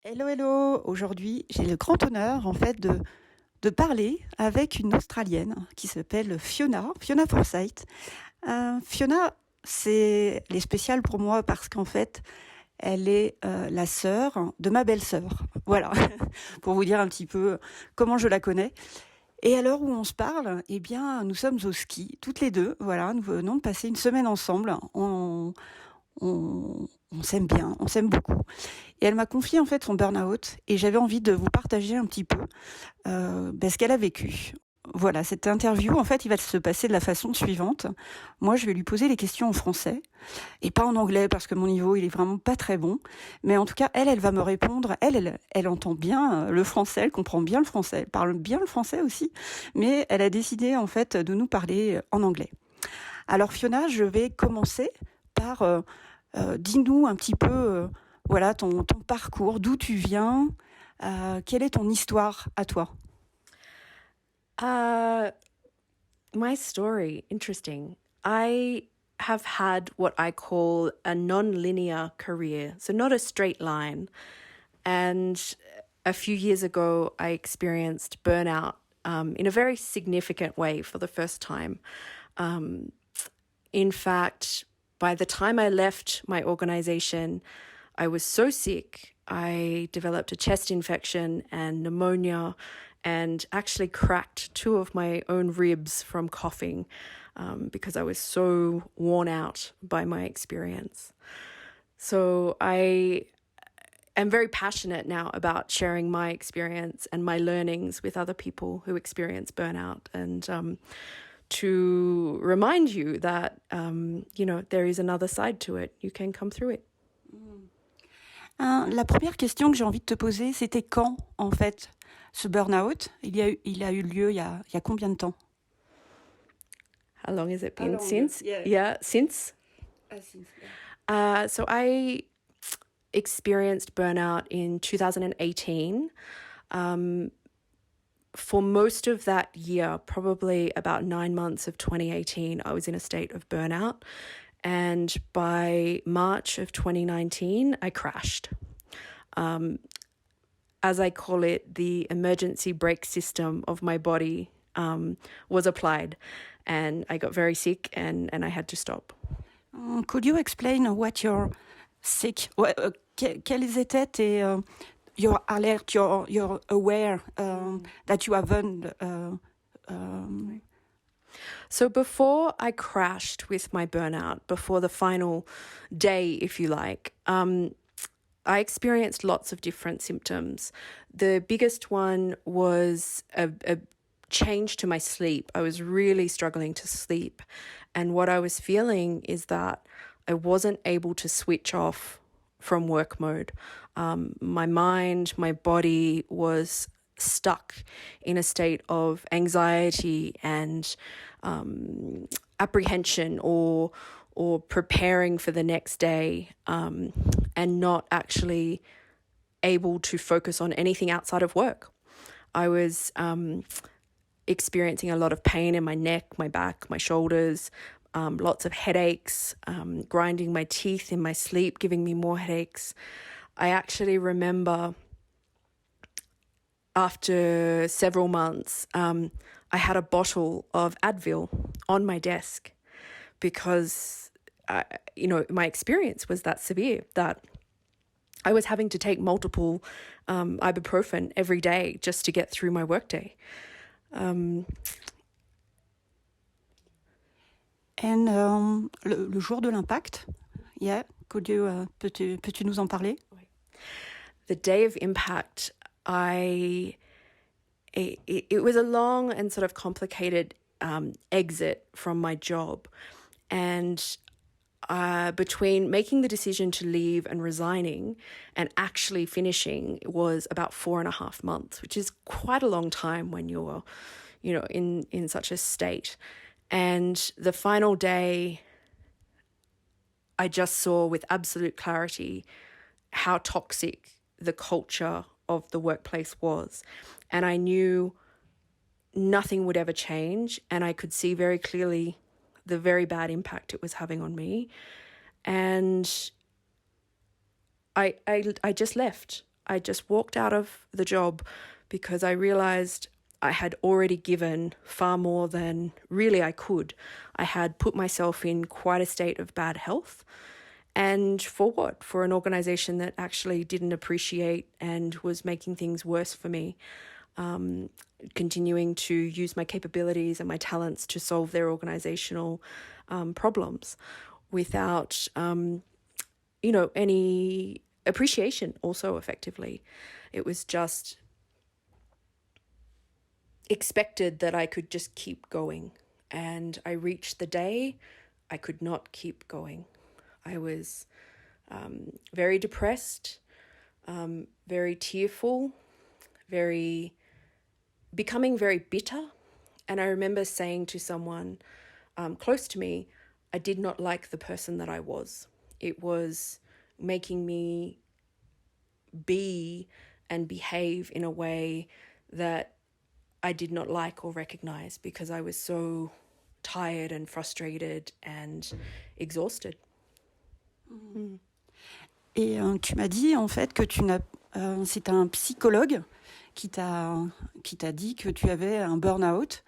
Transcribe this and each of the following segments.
Hello, hello! Aujourd'hui, j'ai le grand honneur en fait de parler avec une Australienne qui s'appelle Fiona, Fiona Forsyth. Fiona, elle est spéciale pour moi parce qu'en fait, elle est la sœur de ma belle-sœur. Voilà, pour vous dire un petit peu comment je la connais. Et à l'heure où on se parle, eh bien, nous sommes au ski, toutes les deux. Voilà, nous venons de passer une semaine ensemble. On s'aime bien, on s'aime beaucoup. Et elle m'a confié en fait son burn-out et j'avais envie de vous partager un petit peu ce qu'elle a vécu. Voilà, cette interview, en fait, il va se passer de la façon suivante. Moi, je vais lui poser les questions en français et pas en anglais parce que mon niveau, il est vraiment pas très bon. Mais en tout cas, elle va me répondre. Elle entend bien le français, elle comprend bien le français, elle parle bien le français aussi. Mais elle a décidé, en fait, de nous parler en anglais. Alors, Fiona, je vais commencer par dis-nous un petit peu, voilà, ton parcours, d'où tu viens, quelle est ton histoire à toi? Uh, my story, interesting. I have had what I call a non-linear career, so not a straight line. And a few years ago, I experienced burnout in a very significant way for the first time. Um, in fact, by the time I left my organization, I was so sick. I developed a chest infection and pneumonia and actually cracked two of my own ribs from coughing because I was so worn out by my experience. So I am very passionate now about sharing my experience and my learnings with other people who experience burnout and to remind you that, there is another side to it. You can come through it. La première question que j'ai envie de te poser, c'était quand, en fait, ce burn-out? Il a eu lieu il y a combien de temps? How long has it How been long? since? Yeah. Yeah, since. Since, yeah. So I experienced burnout in 2018. For most of that year, probably about 9 months of 2018, I was in a state of burnout. And by March of 2019, I crashed. As I call it, the emergency brake system of my body was applied, and I got very sick and I had to stop. Could you explain what you're sick? Quels étaient tes your alert, your aware that you haven't So before I crashed with my burnout, before the final day, if you like, I experienced lots of different symptoms. The biggest one was a change to my sleep. I was really struggling to sleep. And what I was feeling is that I wasn't able to switch off from work mode. My mind, my body was stuck in a state of anxiety and apprehension or preparing for the next day and not actually able to focus on anything outside of work. I was experiencing a lot of pain in my neck, my back, my shoulders, lots of headaches, grinding my teeth in my sleep, giving me more headaches. I actually remember after several months, I had a bottle of Advil on my desk because, my experience was that severe that I was having to take multiple ibuprofen every day just to get through my workday. And le jour de l'impact, yeah, peux-tu nous en parler? The day of impact, it was a long and sort of complicated exit from my job. And between making the decision to leave and resigning and actually finishing was about 4.5 months, which is quite a long time when you're, in such a state. And the final day, I just saw with absolute clarity how toxic the culture of the workplace was. And I knew nothing would ever change. And I could see very clearly the very bad impact it was having on me. And I just left. I just walked out of the job because I realized I had already given far more than really I could. I had put myself in quite a state of bad health. And for what? For an organization that actually didn't appreciate and was making things worse for me. Continuing to use my capabilities and my talents to solve their organizational problems without, any appreciation also effectively. It was just expected that I could just keep going. And I reached the day I could not keep going. I was very depressed, very tearful, becoming very bitter. And I remember saying to someone close to me, I did not like the person that I was. It was making me be and behave in a way that I did not like or recognize because I was so tired and frustrated and exhausted. Et tu m'as dit en fait que c'est un psychologue qui t'a dit que tu avais un burn-out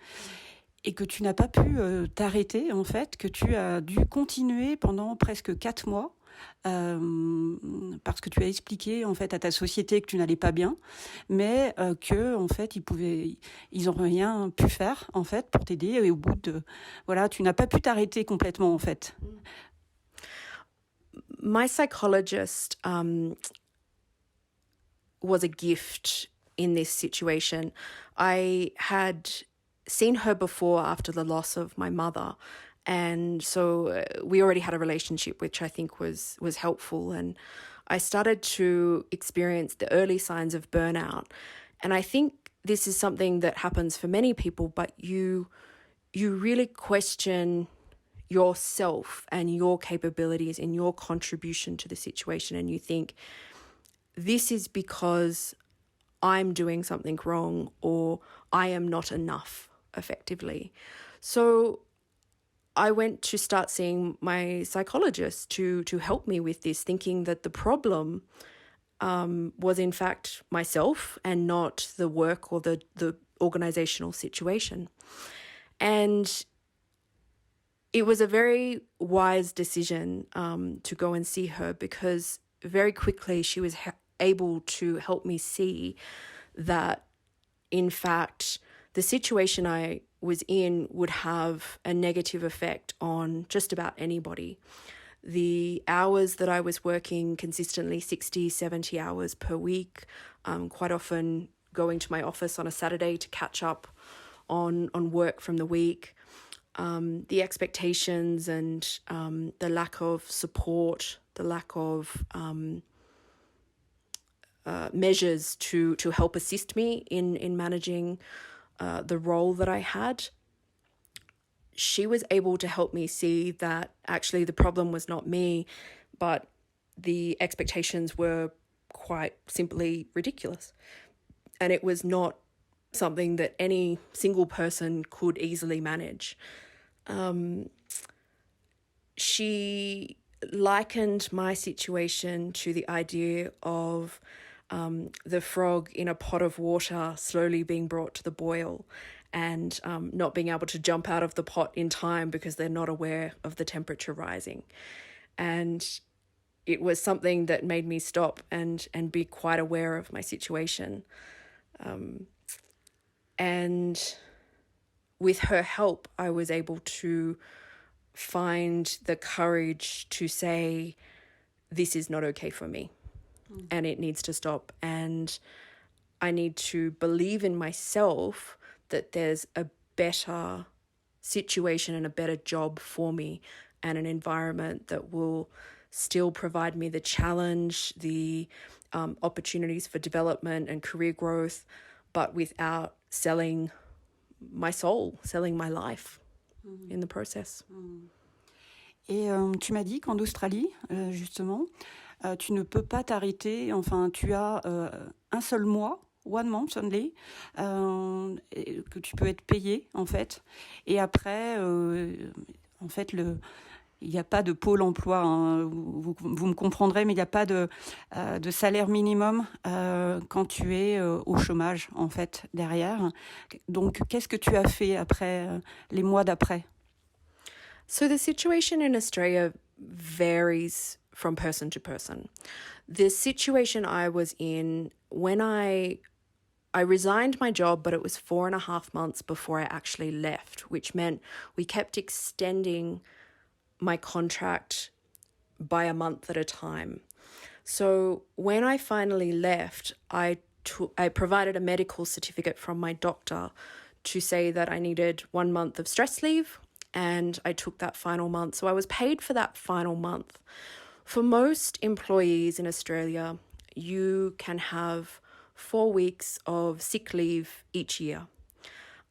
et que tu n'as pas pu t'arrêter en fait, que tu as dû continuer pendant presque 4 mois parce que tu as expliqué en fait à ta société que tu n'allais pas bien, mais que en fait ils ont rien pu faire en fait pour t'aider et au bout de tu n'as pas pu t'arrêter complètement en fait. My psychologist was a gift in this situation. I had seen her before after the loss of my mother, and so we already had a relationship, which I think was helpful. And I started to experience the early signs of burnout. And I think this is something that happens for many people, but you really question yourself and your capabilities and your contribution to the situation. And you think, this is because I'm doing something wrong or I am not enough, effectively. So I went to start seeing my psychologist to help me with this, thinking that the problem was in fact myself and not the work or the organizational situation. And it was a very wise decision to go and see her because very quickly she was able to help me see that, in fact, the situation I was in would have a negative effect on just about anybody. The hours that I was working consistently, 60, 70 hours per week, quite often going to my office on a Saturday to catch up on work from the week. The expectations and the lack of support, the lack of measures to help assist me in managing the role that I had. She was able to help me see that actually the problem was not me, but the expectations were quite simply ridiculous. And it was not something that any single person could easily manage. She likened my situation to the idea of the frog in a pot of water slowly being brought to the boil and not being able to jump out of the pot in time because they're not aware of the temperature rising. And it was something that made me stop and be quite aware of my situation. And with her help, I was able to find the courage to say, this is not okay for me and it needs to stop. And I need to believe in myself that there's a better situation and a better job for me and an environment that will still provide me the challenge, the opportunities for development and career growth, but without selling my soul, selling my life in the process. Et tu m'as dit qu'en Australie, justement, tu ne peux pas t'arrêter, enfin tu as un seul mois, 1 month only, que tu peux être payé en fait. Et après, en fait, il n'y a pas de pôle emploi, hein. Vous me comprendrez, mais il n'y a pas de salaire minimum quand tu es au chômage, en fait, derrière. Donc, qu'est-ce que tu as fait après, les mois d'après? So the situation in Australia varies from person to person. The situation I was in when I resigned my job, but it was 4.5 months before I actually left, which meant we kept extending my contract by a month at a time. So when I finally left, I provided a medical certificate from my doctor to say that I needed 1 month of stress leave, and I took that final month. So I was paid for that final month. For most employees in Australia, you can have 4 weeks of sick leave each year.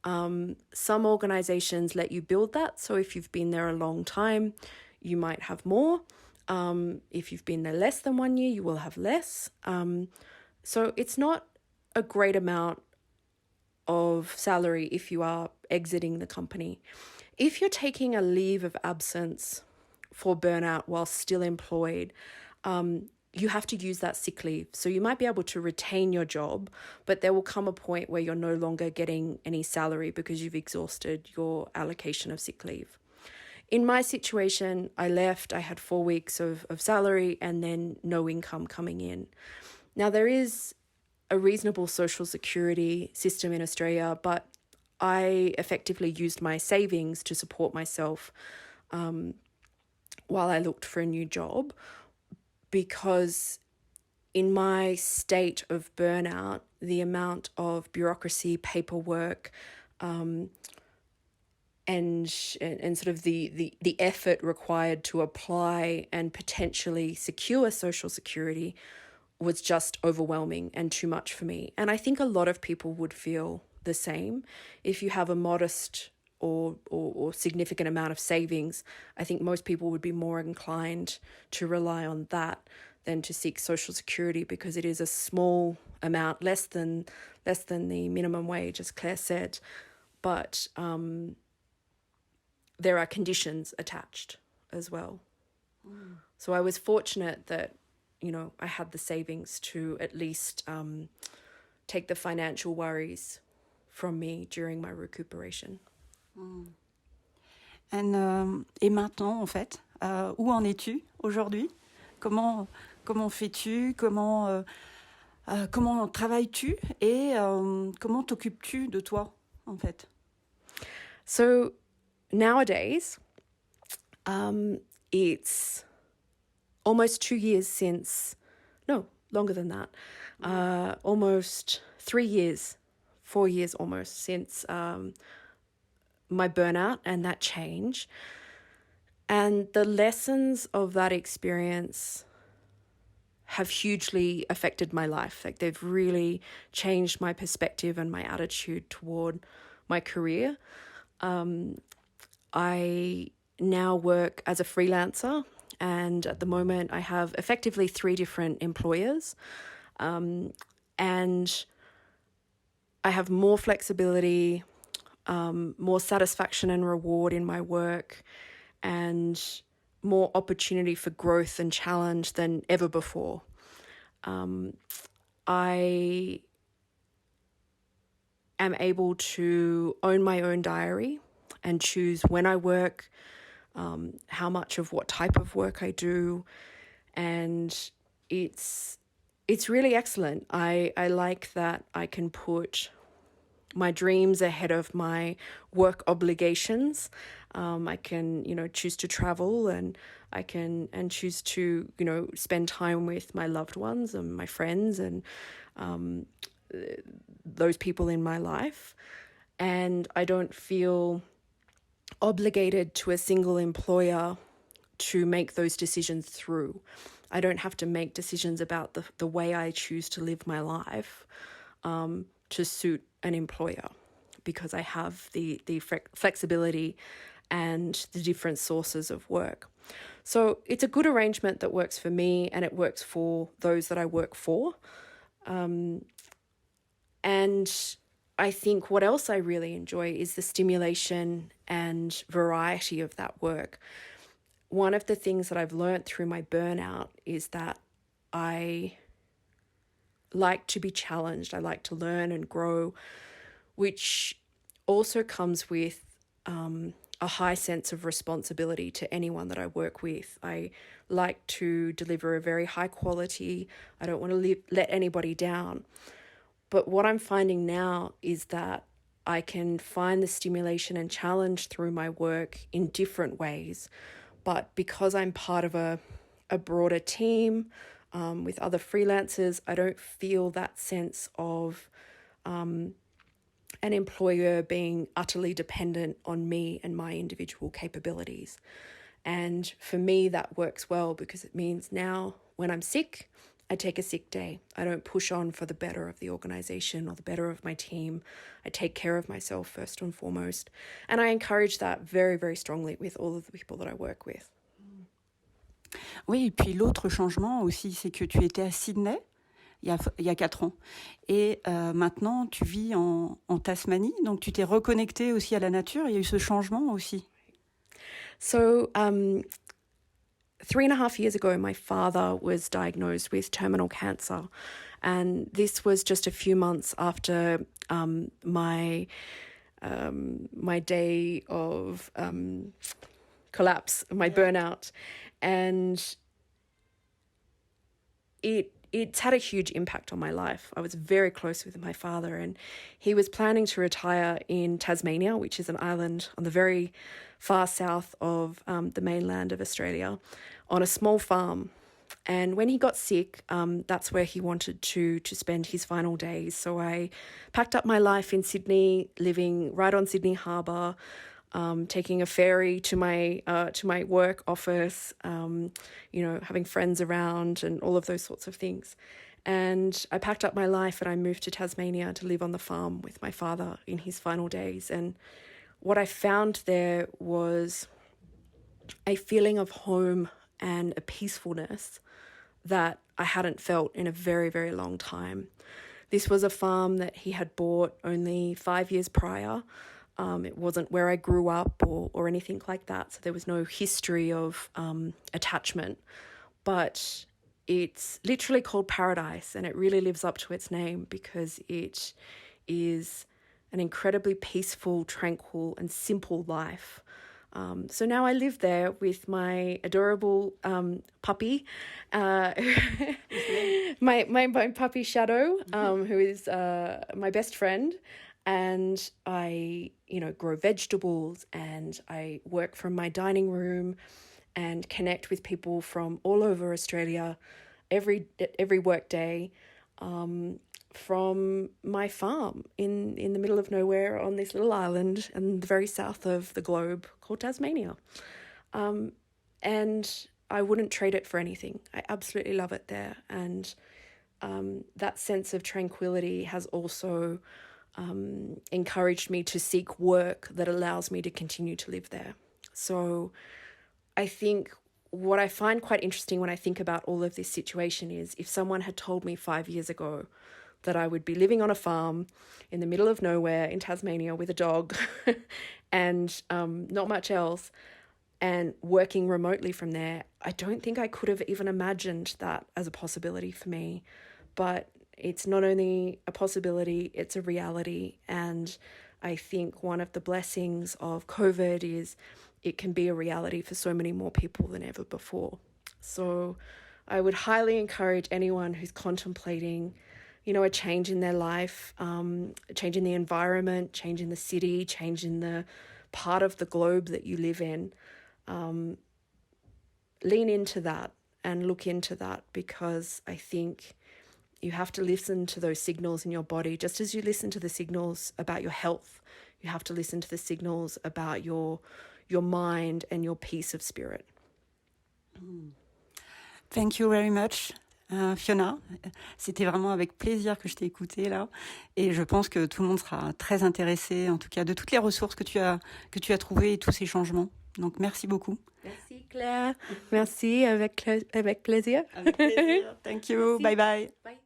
Some organizations let you build that. So if you've been there a long time, you might have more. If you've been there less than 1 year, you will have less. So it's not a great amount of salary if you are exiting the company. If you're taking a leave of absence for burnout while still employed, you have to use that sick leave. So you might be able to retain your job, but there will come a point where you're no longer getting any salary because you've exhausted your allocation of sick leave. In my situation, I left, I had 4 weeks of salary and then no income coming in. Now, there is a reasonable social security system in Australia, but I effectively used my savings to support myself while I looked for a new job, because in my state of burnout, the amount of bureaucracy, paperwork, and sort of the effort required to apply and potentially secure Social Security was just overwhelming and too much for me. And I think a lot of people would feel the same. If you have a modest or significant amount of savings, I think most people would be more inclined to rely on that than to seek Social Security, because it is a small amount, less than the minimum wage, as Claire said. But there are conditions attached as well. So I was fortunate that, I had the savings to at least take the financial worries from me during my recuperation. Et maintenant, en fait, où en es-tu aujourd'hui? Comment fais-tu? Comment travailles-tu? Et comment t'occupes-tu de toi, en fait? So nowadays, it's almost 2 years since, no, longer than that, almost 3 years, 4 years almost since my burnout and that change. And the lessons of that experience have hugely affected my life. Like, they've really changed my perspective and my attitude toward my career. I now work as a freelancer, and at the moment I have effectively 3 different employers. And I have more flexibility, more satisfaction and reward in my work, and more opportunity for growth and challenge than ever before. I am able to own my own diary and choose when I work, how much of what type of work I do, and it's really excellent. I like that I can put my dreams ahead of my work obligations. I can, choose to travel, and I can choose to, spend time with my loved ones and my friends and those people in my life. And I don't feel obligated to a single employer to make those decisions through. I don't have to make decisions about the way I choose to live my life to suit an employer, because I have the flexibility and the different sources of work. So it's a good arrangement that works for me, and it works for those that I work for. And I think what else I really enjoy is the stimulation and variety of that work. one of the things that I've learned through my burnout is that I like to be challenged. I like to learn and grow, which also comes with a high sense of responsibility to anyone that I work with. I like to deliver a very high quality. I don't want to let anybody down. But what I'm finding now is that I can find the stimulation and challenge through my work in different ways. But because I'm part of a broader team with other freelancers, I don't feel that sense of an employer being utterly dependent on me and my individual capabilities. And for me, that works well because it means now when I'm sick, I take a sick day. I don't push on for the better of the organization or the better of my team. I take care of myself first and foremost. And I encourage that very, very strongly with all of the people that I work with. Oui, et puis l'autre changement aussi, c'est que tu étais à Sydney il y a 4 ans. Et maintenant, tu vis en Tasmanie, donc tu t'es reconnecté aussi à la nature. Il y a eu ce changement aussi. So, 3.5 years ago, my father was diagnosed with terminal cancer. And this was just a few months after my day of collapse, my burnout. And it's had a huge impact on my life. I was very close with my father, and he was planning to retire in Tasmania, which is an island on the very far south of the mainland of Australia, on a small farm. And when he got sick, that's where he wanted to spend his final days. So I packed up my life in Sydney, living right on Sydney Harbour, taking a ferry to my work office, having friends around and all of those sorts of things. And I packed up my life and I moved to Tasmania to live on the farm with my father in his final days. And what I found there was a feeling of home and a peacefulness that I hadn't felt in a very, very long time. This was a farm that he had bought only 5 years prior. It wasn't where I grew up or anything like that, so there was no history of attachment. But it's literally called paradise, and it really lives up to its name because it is an incredibly peaceful, tranquil, and simple life. So now I live there with my adorable puppy, my puppy Shadow, who is my best friend. And I, grow vegetables, and I work from my dining room and connect with people from all over Australia every work day from my farm in the middle of nowhere on this little island in the very south of the globe called Tasmania. And I wouldn't trade it for anything. I absolutely love it there. And that sense of tranquility has also encouraged me to seek work that allows me to continue to live there. So I think what I find quite interesting when I think about all of this situation is if someone had told me 5 years ago that I would be living on a farm in the middle of nowhere in Tasmania with a dog and not much else and working remotely from there, I don't think I could have even imagined that as a possibility for me. But it's not only a possibility, it's a reality. And I think one of the blessings of COVID is it can be a reality for so many more people than ever before. So I would highly encourage anyone who's contemplating, a change in their life, change in the environment, change in the city, change in the part of the globe that you live in. Lean into that and look into that, because I think you have to listen to those signals in your body. Just as you listen to the signals about your health, you have to listen to the signals about your mind and your peace of spirit. Thank you very much, Fiona. C'était vraiment avec plaisir que je t'ai écoutée là. Et je pense que tout le monde sera très intéressé, en tout cas, de toutes les ressources que tu as trouvées et tous ces changements. Donc, merci beaucoup. Merci, Claire. Merci, avec plaisir. Avec plaisir. Thank you. Bye bye. Bye.